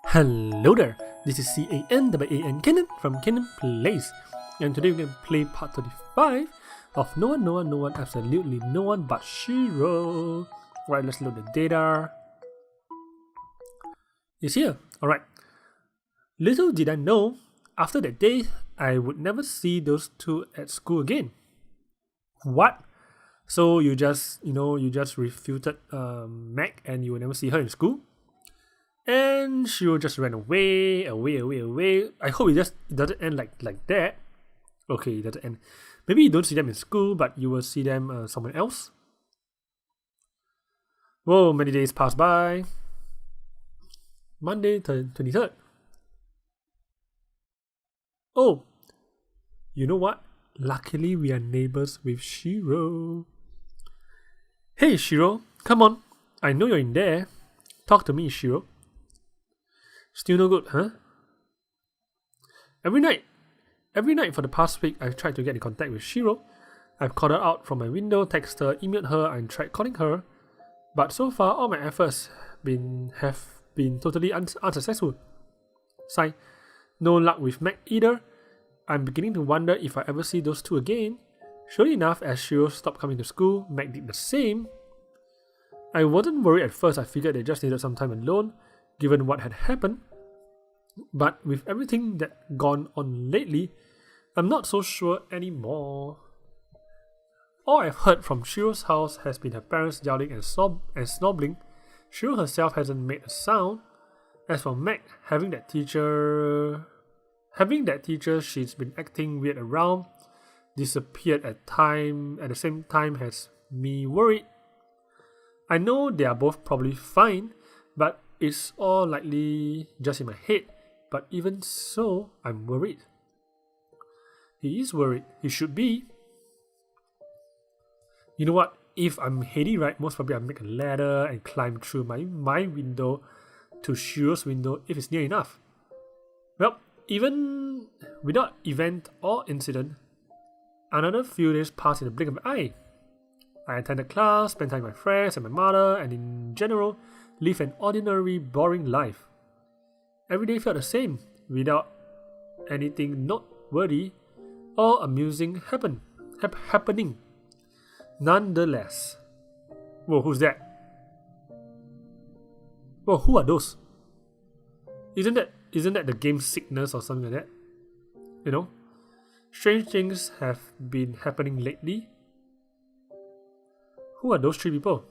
Hello there, this is CAN Kenan from Kenan Plays, and today we're going to play part 35 of No One, Absolutely No One But Shiro. Right, let's load the data. It's here. Alright. Little did I know, after that day, I would never see those two at school again. What? So you just refuted Meg and you will never see her in school? And she will just run away. I hope it doesn't end like that. Okay, it doesn't end. Maybe you don't see them in school, but you will see them somewhere else. Whoa, many days pass by. Monday, 23rd. Oh, you know what? Luckily, we are neighbors with Shiro. Hey, Shiro, come on. I know you're in there. Talk to me, Shiro. Still no good, huh? Every night for the past week, I've tried to get in contact with Shiro. I've called her out from my window, texted her, emailed her, and tried calling her. But so far, all my efforts have been totally unsuccessful. Sigh. No luck with Meg either. I'm beginning to wonder if I ever see those two again. Surely enough, as Shiro stopped coming to school, Meg did the same. I wasn't worried at first. I figured they just needed some time alone, given what had happened. But with everything that gone on lately, I'm not so sure anymore. All I've heard from Shiro's house has been her parents yelling and snobbling. Shiro herself hasn't made a sound. As for Meg, having that teacher she's been acting weird around, disappeared at the same time has me worried. I know they are both probably fine, but it's all likely just in my head. But even so, I'm worried. He is worried. He should be. You know what? If I'm heady right, most probably I'll make a ladder and climb through my window to Shiro's window if it's near enough. Well, even without event or incident, another few days passed in the blink of an eye. I attended class, spent time with my friends and my mother, and in general, lived an ordinary, boring life. Every day felt the same, without anything noteworthy or amusing happening. Nonetheless. Whoa, who's that? Whoa, who are those? Isn't that the game sickness or something like that? You know? Strange things have been happening lately. Who are those three people?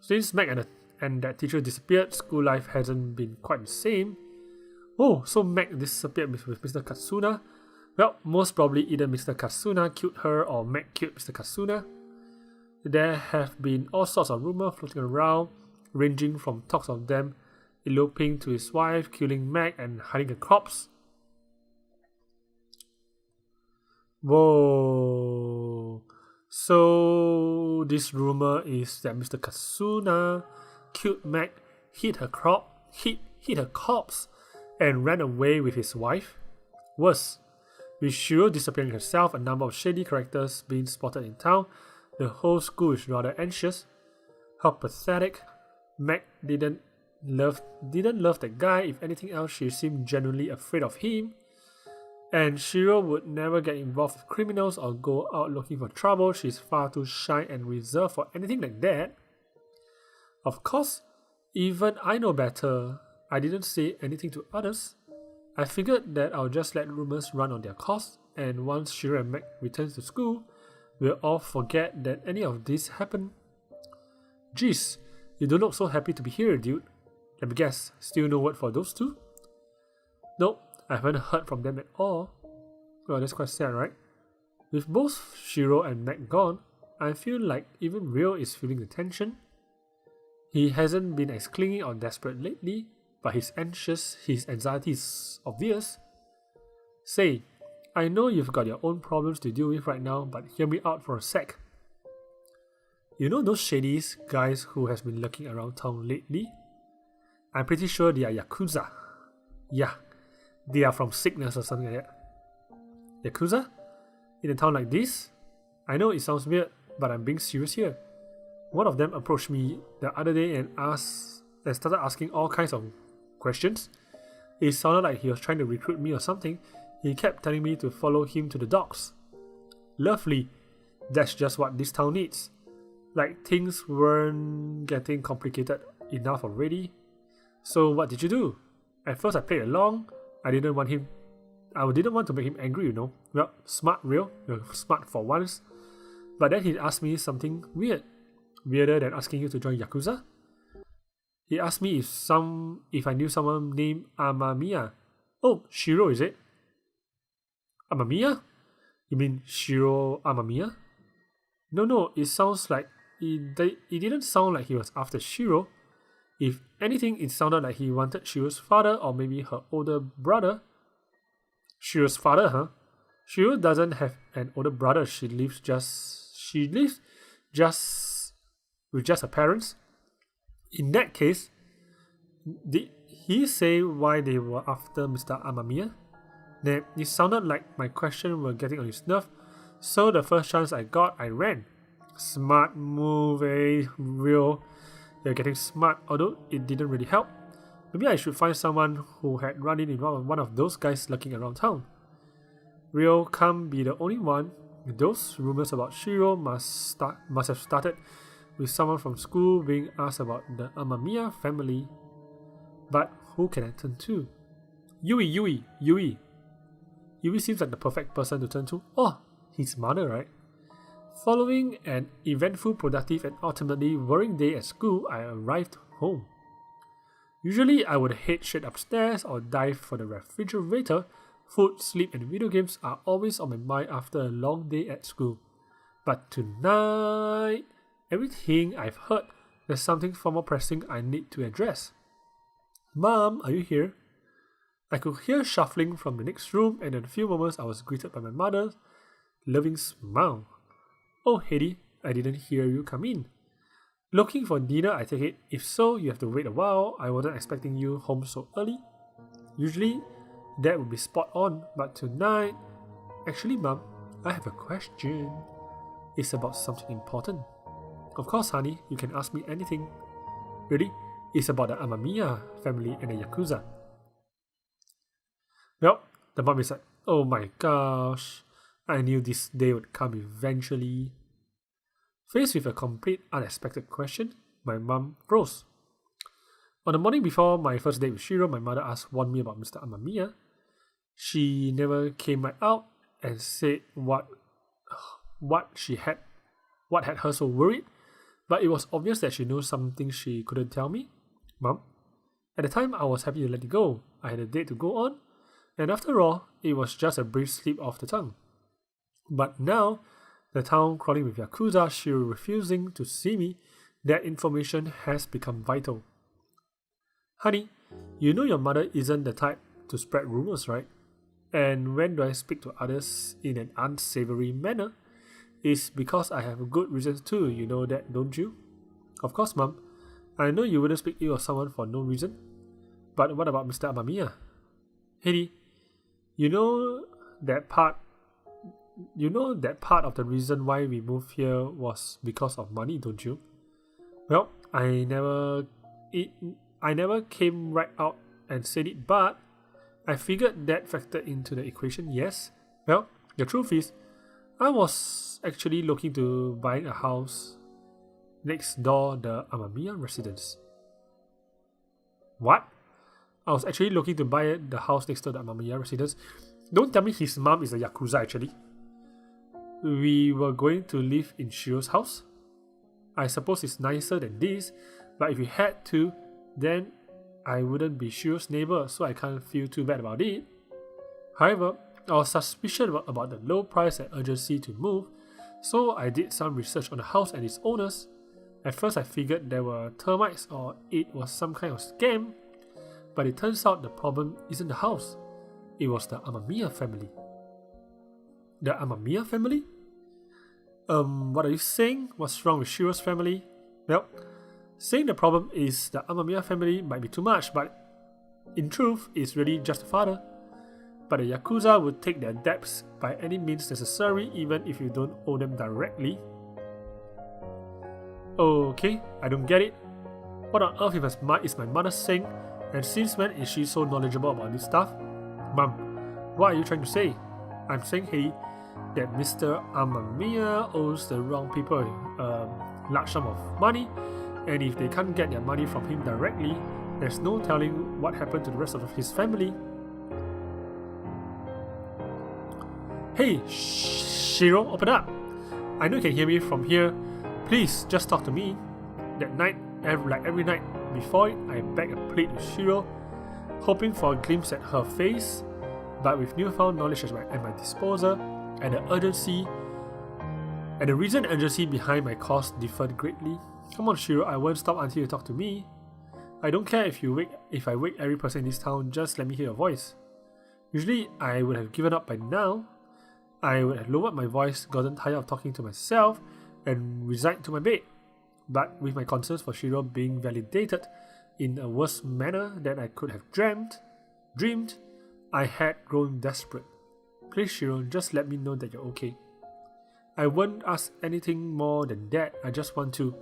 Since Meg and that teacher disappeared, school life hasn't been quite the same. Oh, so Meg disappeared with Mr. Katsuna? Well, most probably either Mr. Katsuna killed her or Meg killed Mr. Katsuna. There have been all sorts of rumors floating around, ranging from talks of them eloping to his wife, killing Meg, and hiding a corpse. Whoa. So this rumor is that Mr. Katsuna killed Meg, hid her corpse, and ran away with his wife. Worse, with Shiro disappearing herself, a number of shady characters being spotted in town, the whole school is rather anxious. How pathetic. Meg didn't love that guy. If anything else, she seemed genuinely afraid of him. And Shiro would never get involved with criminals or go out looking for trouble. She's far too shy and reserved for anything like that. Of course, even I know better. I didn't say anything to others. I figured that I'll just let rumors run on their course, and once Shiro and Meg returns to school, we'll all forget that any of this happened. Jeez, you don't look so happy to be here, dude. Let me guess, still no word for those two? Nope, I haven't heard from them at all. Well, that's quite sad, right? With both Shiro and Meg gone, I feel like even Ryo is feeling the tension. He hasn't been as clingy or desperate lately, but his anxiety is obvious. Say, I know you've got your own problems to deal with right now, but hear me out for a sec. You know those shady guys who has been lurking around town lately? I'm pretty sure they are Yakuza. Yeah, they are from Sickness or something like that. Yakuza? In a town like this? I know it sounds weird, but I'm being serious here. One of them approached me the other day and started asking all kinds of questions. It sounded like he was trying to recruit me or something. He kept telling me to follow him to the docks. Lovely. That's just what this town needs. Like things weren't getting complicated enough already. So what did you do? At first I played along. I didn't want to make him angry, Well, smart, real. You're smart for once. But then he asked me something weird. Weirder than asking you to join Yakuza. He asked me if I knew someone named Amamiya. Oh, Shiro, is it? Amamiya? You mean Shiro Amamiya? No, it sounds like it didn't sound like he was after Shiro. If anything, it sounded like he wanted Shiro's father or maybe her older brother. Shiro's father, huh? Shiro doesn't have an older brother. She lives with just her parents. In that case, did he say why they were after Mr. Amamiya? Nah, it sounded like my question were getting on his nerve, so the first chance I got, I ran. Smart move, eh? Real. You're getting smart, although it didn't really help. Maybe I should find someone who had run in one of those guys lurking around town. Real can't be the only one. Those rumors about Shiro must have started with someone from school being asked about the Amamiya family. But who can I turn to? Yui. Yui seems like the perfect person to turn to. Oh, his mother, right? Following an eventful, productive, and ultimately worrying day at school, I arrived home. Usually, I would head straight upstairs or dive for the refrigerator. Food, sleep, and video games are always on my mind after a long day at school. But tonight, everything I've heard, there's something far more pressing I need to address. Mom, are you here? I could hear shuffling from the next room, and in a few moments I was greeted by my mother's loving smile. Oh, Hedy, I didn't hear you come in. Looking for dinner, I take it. If so, you have to wait a while. I wasn't expecting you home so early. Usually, that would be spot on, but tonight... Actually, Mom, I have a question. It's about something important. Of course, honey, you can ask me anything. Really? It's about the Amamiya family and the Yakuza. Well, the mom is like, oh my gosh, I knew this day would come eventually. Faced with a complete unexpected question, my mom froze. On the morning before my first date with Shiro, my mother warned me about Mr. Amamiya. She never came right out and said what had her so worried, but it was obvious that she knew something she couldn't tell me. Mom, at the time I was happy to let it go. I had a date to go on, and after all, it was just a brief slip of the tongue. But now, the town crawling with Yakuza, Shiro refusing to see me, that information has become vital. Honey, you know your mother isn't the type to spread rumors, right? And when do I speak to others in an unsavory manner? It's because I have good reasons too, you know that, don't you? Of course, Mom. I know you wouldn't speak ill of someone for no reason. But what about Mr. Amamiya? Hedy, you know that part of the reason why we moved here was because of money, don't you? Well, I never came right out and said it, but I figured that factored into the equation, yes. Well, the truth is, I was actually looking to buying a house next door the Amamiya residence. What? I was actually looking to buy the house next door the Amamiya residence. Don't tell me his mom is a Yakuza actually. We were going to live in Shiro's house. I suppose it's nicer than this, but if we had to, then I wouldn't be Shiro's neighbor, so I can't feel too bad about it. However, I was suspicious about the low price and urgency to move, so I did some research on the house and its owners. At first I figured there were termites or it was some kind of scam, but it turns out the problem isn't the house, it was the Amamiya family. The Amamiya family? What are you saying? What's wrong with Shiro's family? Well, saying the problem is the Amamiya family might be too much, but in truth, it's really just the father. But the Yakuza would take their debts by any means necessary, even if you don't owe them directly. Okay, I don't get it. What on earth is my mother saying? And since when is she so knowledgeable about this stuff? Mom, what are you trying to say? I'm saying, Heidi, that Mr. Amamiya owes the wrong people a large sum of money, and if they can't get their money from him directly, there's no telling what happened to the rest of his family. Hey, Shiro, open up. I know you can hear me from here. Please, just talk to me. That night, every night before it, I begged and pleaded with Shiro, hoping for a glimpse at her face, but with newfound knowledge at my disposal, and the urgency, and the reason and urgency behind my cause differed greatly. Come on, Shiro, I won't stop until you talk to me. I don't care if I wake every person in this town, just let me hear your voice. Usually, I would have given up by now. I would have lowered my voice, gotten tired of talking to myself, and resigned to my bed. But with my concerns for Shiro being validated in a worse manner than I could have dreamed, I had grown desperate. Please, Shiro, just let me know that you're okay. I won't ask anything more than that. I just want to.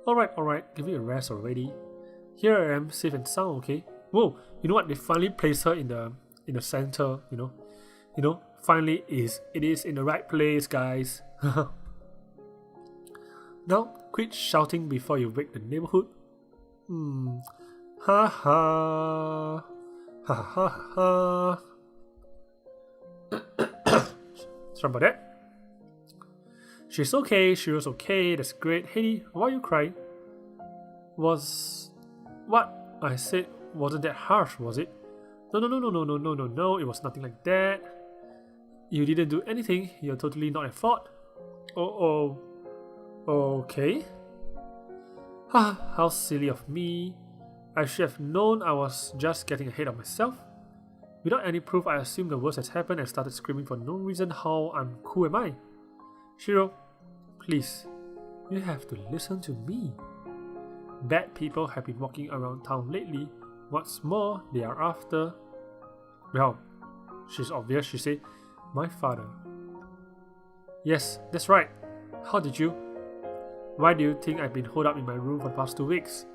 Alright, give me a rest already. Here I am, safe and sound, okay? Whoa, you know what? They finally placed her in the center, you know? Finally it is in the right place, guys. Now, quit shouting before you wake the neighborhood. Ha ha. Ha ha ha. Sorry about that. She's okay, Shiro's okay, that's great. Heidi, why are you crying? What I said wasn't that harsh, was it? No, it was nothing like that. You didn't do anything, you're totally not at fault. Oh, okay. How silly of me. I should have known I was just getting ahead of myself. Without any proof, I assumed the worst has happened and started screaming for no reason. Who am I? Shiro, please, you have to listen to me. Bad people have been walking around town lately. What's more, they are after... Well, she's obvious, she said. My father. Yes, that's right. How did you? Why do you think I've been holed up in my room for the past 2 weeks?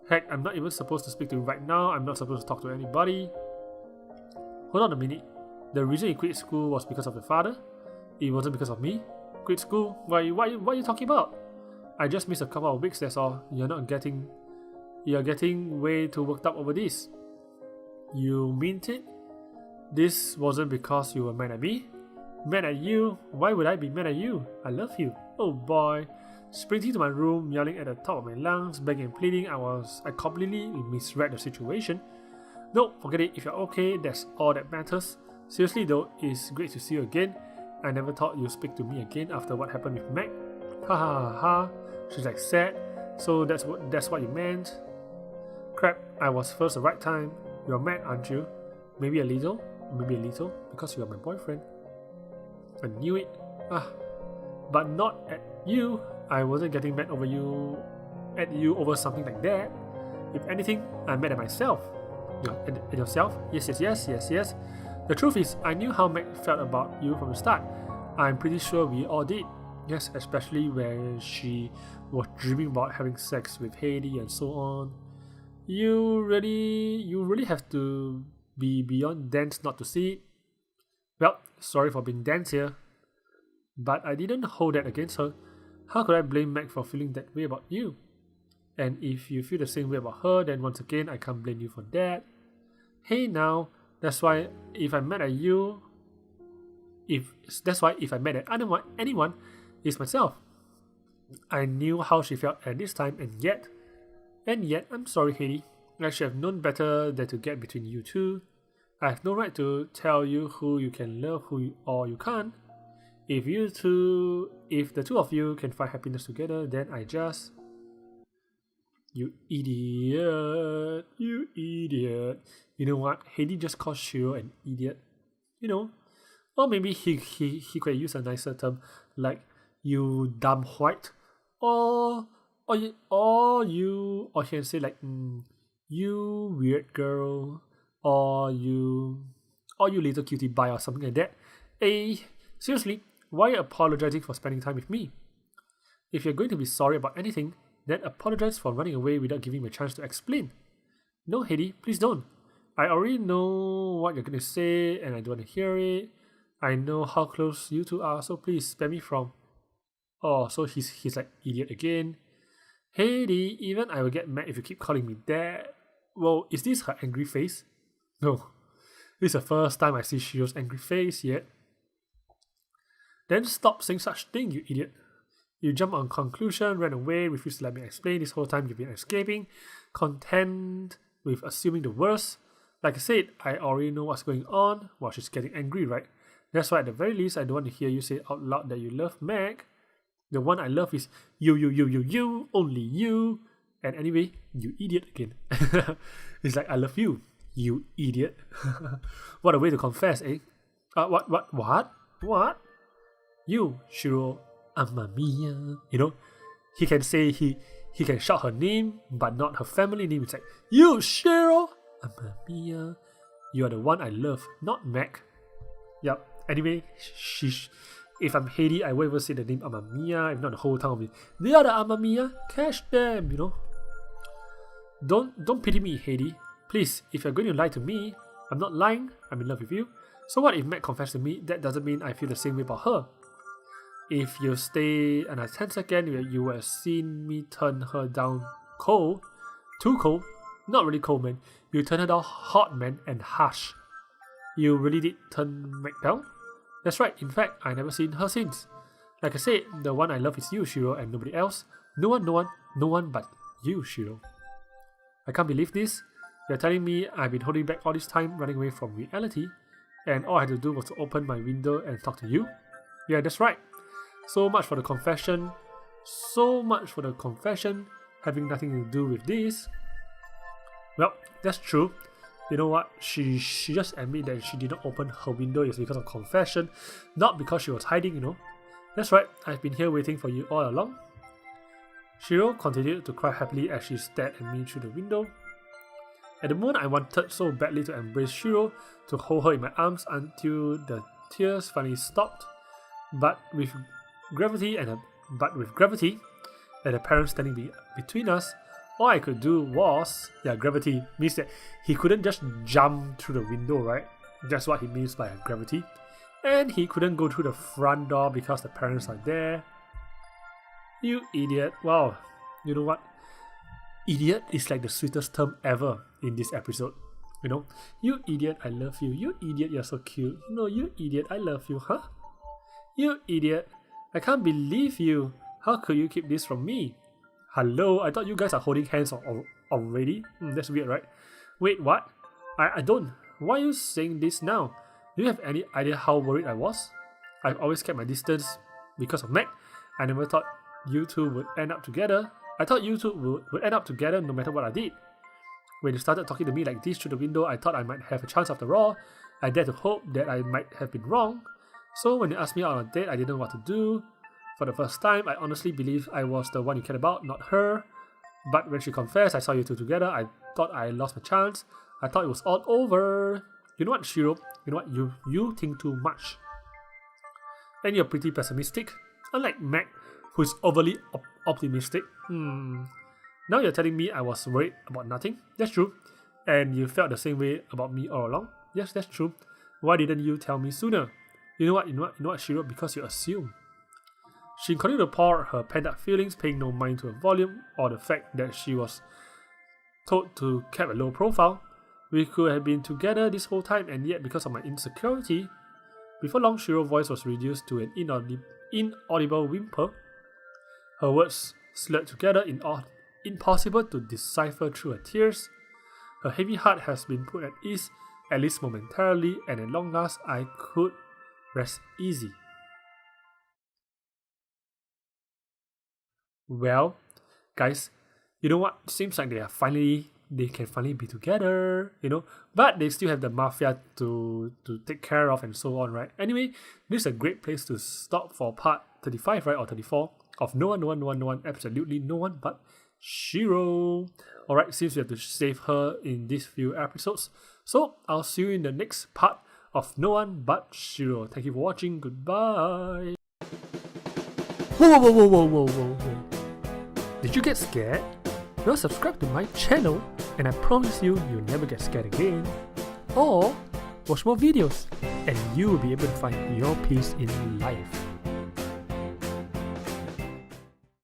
Heck, I'm not even supposed to speak to you right now. I'm not supposed to talk to anybody. Hold on a minute. The reason you quit school was because of your father? It wasn't because of me? Quit school? What are you talking about? I just missed a couple of weeks, that's all. You're getting way too worked up over this. You mean it? This wasn't because you were mad at me? Mad at you? Why would I be mad at you? I love you. Oh boy. Sprinting to my room, yelling at the top of my lungs, begging and pleading, I completely misread the situation. No, forget it. If you're okay, that's all that matters. Seriously though, it's great to see you again. I never thought you'd speak to me again after what happened with Meg. Ha ha ha ha. She's like sad. So that's what you meant? Crap, I was first the right time. You're mad, aren't you? Maybe a little, because you're my boyfriend. I knew it. But not at you. I wasn't getting mad over you over something like that. If anything, I'm mad at myself. At yourself? Yes. The truth is, I knew how Meg felt about you from the start. I'm pretty sure we all did. Yes, especially when she was dreaming about having sex with Heidi and so on. You really have to be beyond dense not to see it. Well, sorry for being dense here. But I didn't hold that against her. How could I blame Meg for feeling that way about you? And if you feel the same way about her, then once again, I can't blame you for that. Hey now, that's why if I'm mad at anyone, it's myself. I knew how she felt at this time, and yet, I'm sorry, Heidi. I should have known better than to get between you two. I have no right to tell you who you can love, or you can't. If the two of you can find happiness together, then You idiot. You know what? Heidi just called Shiro an idiot. Or maybe he could use a nicer term like you dumb white. Or he can say like you weird girl, or you little cutie pie or something like that. Seriously, why are you apologizing for spending time with me? If you're going to be sorry about anything, then apologize for running away without giving me a chance to explain. No, Heidi, please don't. I already know what you're gonna say and I don't want to hear it. I know how close you two are, so please spare me from. Oh, so he's like idiot again. Heidi, even I will get mad if you keep calling me dad. Well, is this her angry face? No. This is the first time I see Shiro's angry face yet. Then stop saying such thing, you idiot. You jump on conclusion, ran away, refused to let me explain. This whole time you've been escaping, content with assuming the worst. Like I said, I already know what's going on. Well, she's getting angry, right? That's why at the very least, I don't want to hear you say out loud that you love Meg. The one I love is you, only you. And anyway, you idiot again. It's like, I love you, you idiot. What a way to confess, eh? What? You, Shiro, Amma Mia. You know, he can say he can shout her name, but not her family name. It's like, you, Shiro, Amma Mia. You are the one I love, not Meg. Yup. Anyway, if I'm Heidi, I won't even say the name Amma Mia. If not, the whole town will be, the other Amma Mia, catch them, you know. Don't pity me, Heidi. Please, if you're going to lie to me, I'm not lying, I'm in love with you. So what if Meg confessed to me? That doesn't mean I feel the same way about her. If you stay another 10 seconds, you will have seen me turn her down cold. Too cold. Not really cold, man. You turn her down hot, man, and harsh. You really did turn Meg down? That's right, in fact, I never seen her since. Like I said, the one I love is you, Shiro, and nobody else. No one but you, Shiro. I can't believe this. You're telling me I've been holding back all this time, running away from reality, and all I had to do was to open my window and talk to you? Yeah, that's right. So much for the confession, having nothing to do with this. Well, that's true. You know what? She just admitted that she did not open her window is because of confession, not because she was hiding, you know. That's right, I've been here waiting for you all along. Shiro continued to cry happily as she stared at me through the window. At the moment, I wanted so badly to embrace Shiro, to hold her in my arms until the tears finally stopped. But with gravity and the parents standing between us, all I could do was, gravity means that he couldn't just jump through the window, right? That's what he means by gravity. And he couldn't go through the front door because the parents are there. You idiot. Wow. You know what? Idiot is like the sweetest term ever in this episode. You know? You idiot, I love you. You idiot, you're so cute. No, you idiot, I love you, huh? You idiot. I can't believe you. How could you keep this from me? Hello, I thought you guys are holding hands already. That's weird, right? Wait, what? I don't. Why are you saying this now? Do you have any idea how worried I was? I've always kept my distance because of Meg. I never thought you two would end up together. I thought you two would end up together no matter what I did. When you started talking to me like this through the window, I thought I might have a chance after all. I dared to hope that I might have been wrong. So when you asked me out on a date, I didn't know what to do. For the first time, I honestly believed I was the one you cared about, not her. But when she confessed I saw you two together, I thought I lost my chance. I thought it was all over. You know what, Shiro? You know what? You think too much. And you're pretty pessimistic. Unlike Meg, who is overly optimistic. Now you're telling me I was worried about nothing? That's true. And you felt the same way about me all along? Yes, that's true. Why didn't you tell me sooner? You know what, Shiro? Because you assume. She continued to pour her pent-up feelings, paying no mind to her volume or the fact that she was told to keep a low profile. We could have been together this whole time, and yet because of my insecurity, before long Shiro's voice was reduced to an inaudible whimper. Her words slurred together, impossible to decipher through her tears. Her heavy heart has been put at ease, at least momentarily, and at long last I could rest easy. Well, guys, you know what? Seems like they can finally be together, you know. But they still have the mafia to take care of and so on, right? Anyway, this is a great place to stop for part 35, right? Or 34 of No One, absolutely no one but Shiro. Alright, seems we have to save her in these few episodes. So, I'll see you in the next part of No One But Shiro. Thank you for watching. Goodbye. Whoa. Did you get scared? Well, subscribe to my channel and I promise you'll never get scared again. Or watch more videos and you will be able to find your peace in life.